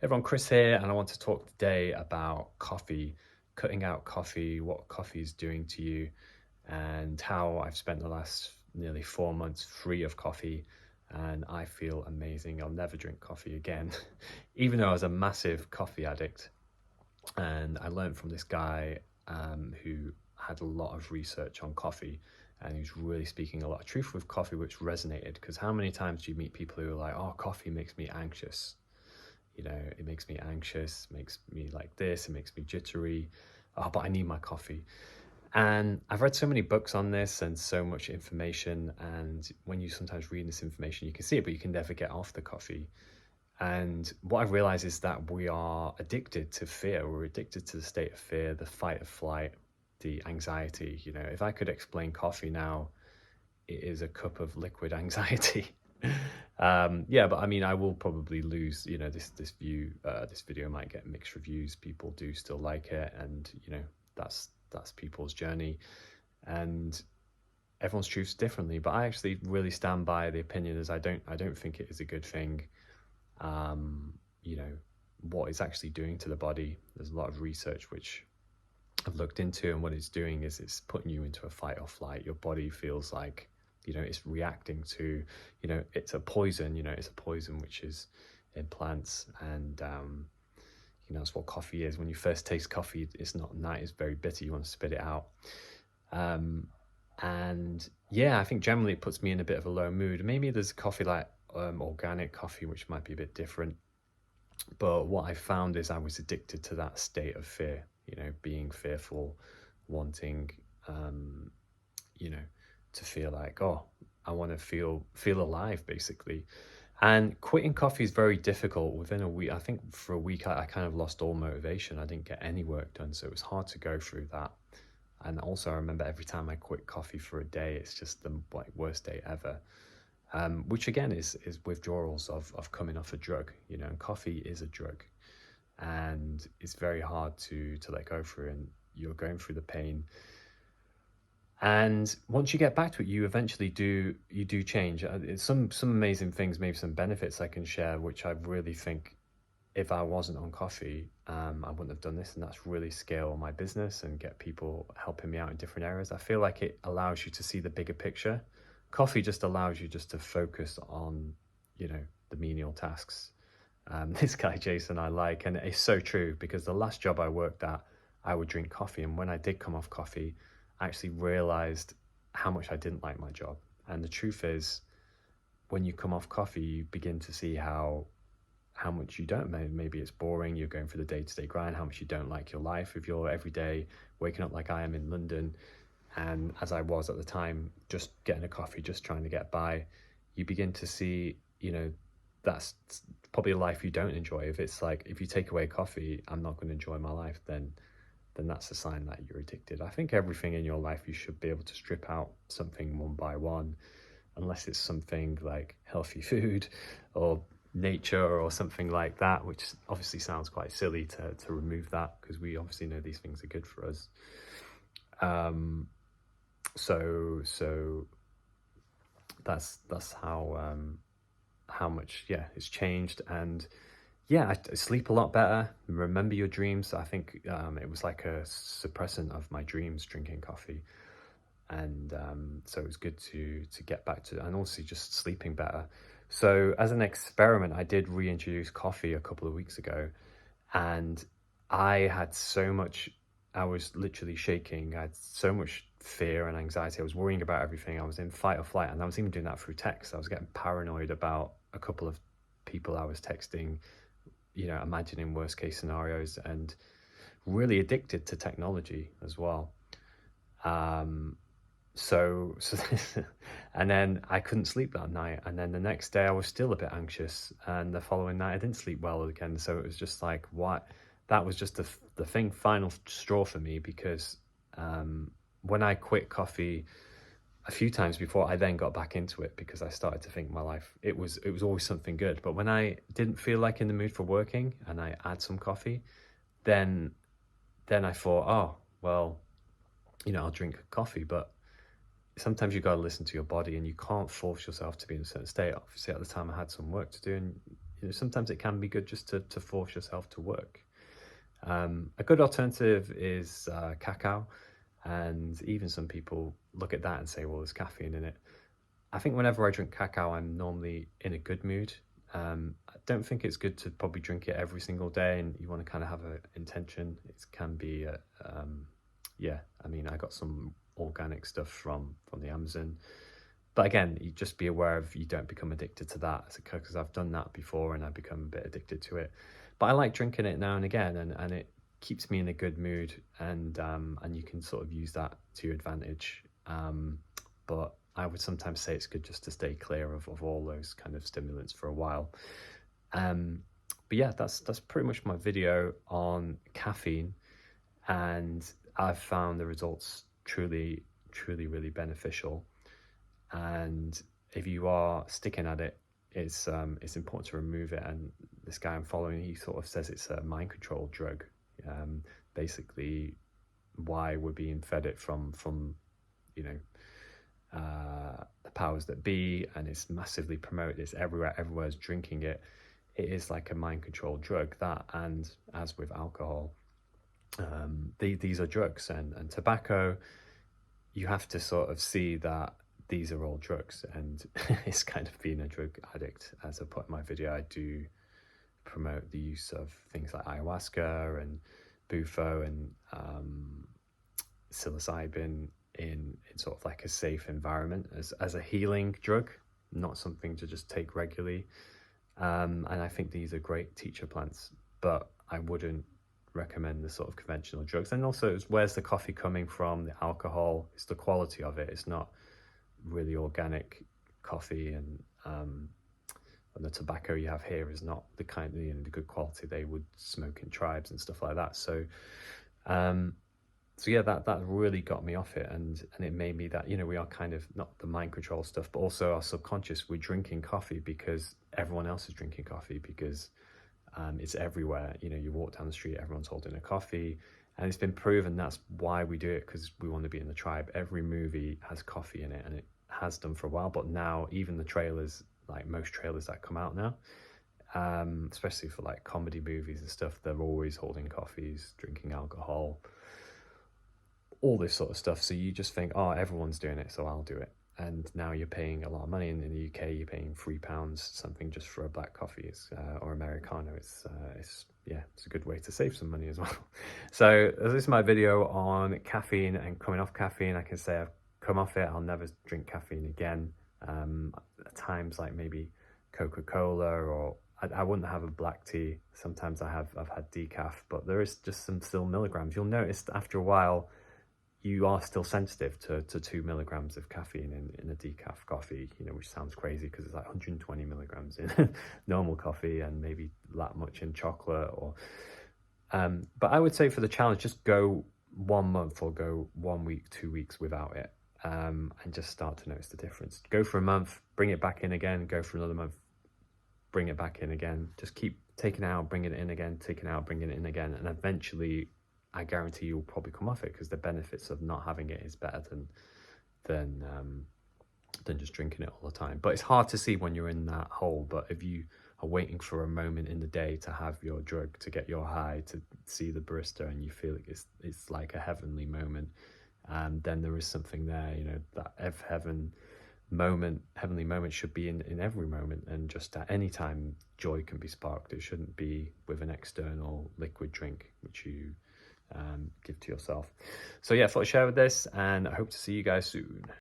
Everyone, Chris here, and I want to talk today about coffee, cutting out coffee, what coffee is doing to you, and how I've spent the last nearly 4 months free of coffee, and I feel amazing. I'll never drink coffee again, even though I was a massive coffee addict. And I learned from this guy who had a lot of research on coffee, and he's really speaking a lot of truth with coffee, which resonated. Because how many times do you meet people who are like, "Oh, coffee makes me anxious. It makes me anxious, makes me like this, it makes me jittery. Oh, but I need my coffee." And I've read so many books on this and so much information. And when you sometimes read this information, you can see it, but you can never get off the coffee. And what I've realized is that we are addicted to fear. We're addicted to the state of fear, the fight or flight, the anxiety. If I could explain coffee now, it is a cup of liquid anxiety. Yeah, but I mean, I will probably lose, this video might get mixed reviews. People do still like it, and that's people's journey, and everyone's truths differently. But I actually really stand by the opinion as I don't think it is a good thing. um what it's actually doing to the body. There's a lot of research which I've looked into, and what it's doing is it's putting you into a fight or flight. Your body feels like, it's reacting to, it's a poison. It's a poison which is in plants, and that's what coffee is. When you first taste coffee, it's not nice, it's very bitter, you want to spit it out. And yeah, I think generally it puts me in a bit of a low mood. Maybe there's coffee like organic coffee, which might be a bit different. But what I found is I was addicted to that state of fear, being fearful, wanting, you know, to feel like, oh, I want to feel alive, basically. And quitting coffee is very difficult. Within a week, I think for a week, I kind of lost all motivation. I didn't get any work done, so it was hard to go through that. And also, I remember every time I quit coffee for a day, it's just the worst day ever. Which again is withdrawals of coming off a drug, and coffee is a drug, and it's very hard to let go through, and you're going through the pain. And once you get back to it, you do change. It's some amazing things, maybe some benefits I can share, which I really think if I wasn't on coffee, I wouldn't have done this, and that's really scale my business and get people helping me out in different areas. I feel like it allows you to see the bigger picture. Coffee just allows you just to focus on, the menial tasks. This guy, Jason, I like, and it's so true, because the last job I worked at, I would drink coffee. And when I did come off coffee, I actually realized how much I didn't like my job. And the truth is, when you come off coffee, you begin to see how much you don't. Maybe it's boring, you're going through the day-to-day grind, how much you don't like your life. If you're every day waking up like I am in London, and as I was at the time, just getting a coffee, just trying to get by, you begin to see, that's probably a life you don't enjoy. If it's like, if you take away coffee, I'm not going to enjoy my life, then that's a sign that you're addicted. I think everything in your life, you should be able to strip out something one by one, unless it's something like healthy food or nature or something like that, which obviously sounds quite silly to remove that, because we obviously know these things are good for us. So that's how much, yeah, it's changed. And yeah, I sleep a lot better, remember your dreams. I think it was like a suppressant of my dreams, drinking coffee. And so it was good to get back to, and also just sleeping better. So as an experiment, I did reintroduce coffee a couple of weeks ago, and I had so much, I was literally shaking. I had so much fear and anxiety. I was worrying about everything. I was in fight or flight, and I was even doing that through text. I was getting paranoid about a couple of people I was texting, imagining worst case scenarios, and really addicted to technology as well. So and then I couldn't sleep that night, and then the next day I was still a bit anxious, and the following night I didn't sleep well again. So it was just like, what, that was just the final straw for me, because when I quit coffee a few times before, I then got back into it, because I started to think my life, it was always something good. But when I didn't feel like in the mood for working, and I had some coffee, then I thought, oh well, I'll drink coffee. But sometimes you got to listen to your body, and you can't force yourself to be in a certain state. Obviously at the time I had some work to do, and sometimes it can be good just to force yourself to work. A good alternative is cacao, and even some people look at that and say, well, there's caffeine in it. I think whenever I drink cacao, I'm normally in a good mood. I don't think it's good to probably drink it every single day, and you want to kind of have an intention. It can be, yeah, I mean, I got some organic stuff from the Amazon. But again, you just be aware of you don't become addicted to that, because I've done that before and I become a bit addicted to it. But I like drinking it now and again, and it keeps me in a good mood, and you can sort of use that to your advantage. But I would sometimes say it's good just to stay clear of all those kind of stimulants for a while. But yeah, that's pretty much my video on caffeine, and I've found the results truly really beneficial. And if you are sticking at it, it's important to remove it. And this guy I'm following, he sort of says it's a mind control drug. Basically, why we're being fed it from the powers that be, and it's massively promoted. It's everywhere. Everywhere's drinking it. It is like a mind control drug. That, and as with alcohol, these are drugs, and tobacco. You have to sort of see that these are all drugs, and it's kind of being a drug addict. As I put in my video, I do promote the use of things like ayahuasca and bufo and psilocybin in sort of like a safe environment as a healing drug, not something to just take regularly. And I think these are great teacher plants, but I wouldn't recommend the sort of conventional drugs. And also, where's the coffee coming from? The alcohol, it's the quality of it. It's not really organic coffee, and the tobacco you have here is not the kind of, the good quality they would smoke in tribes and stuff like that. So so yeah, that really got me off it, and it made me that, we are kind of, not the mind control stuff, but also our subconscious. We're drinking coffee because everyone else is drinking coffee, because it's everywhere. You walk down the street, everyone's holding a coffee, and it's been proven that's why we do it, because we want to be in the tribe. Every movie has coffee in it, and it has done for a while, but now even the trailers, like most trailers that come out now, especially for like comedy movies and stuff, they're always holding coffees, drinking alcohol, all this sort of stuff. So you just think, oh, everyone's doing it, so I'll do it. And now you're paying a lot of money. In the UK, you're paying £3 something just for a black coffee, or Americano. It's a good way to save some money as well. So this is my video on caffeine and coming off caffeine. I can say I've come off it. I'll never drink caffeine again. At times, like maybe coca-cola, or I wouldn't have a black tea. Sometimes I've had decaf, but there is just some still milligrams. You'll notice after a while, you are still sensitive to 2 milligrams of caffeine in a decaf coffee, which sounds crazy because it's like 120 milligrams in normal coffee, and maybe that much in chocolate. Or but I would say for the challenge, just go 1 month or go 1 week, 2 weeks without it, and just start to notice the difference. Go for a month, bring it back in again, go for another month, bring it back in again. Just keep taking it out, bringing it in again, taking it out, bringing it in again, and eventually I guarantee you'll probably come off it, because the benefits of not having it is better than just drinking it all the time. But it's hard to see when you're in that hole. But if you are waiting for a moment in the day to have your drug, to get your high, to see the barista, and you feel like it's like a heavenly moment, then there is something there. That heavenly moment should be in every moment, and just at any time joy can be sparked. It shouldn't be with an external liquid drink which you give to yourself. So yeah, I thought I'd share with this, and I hope to see you guys soon.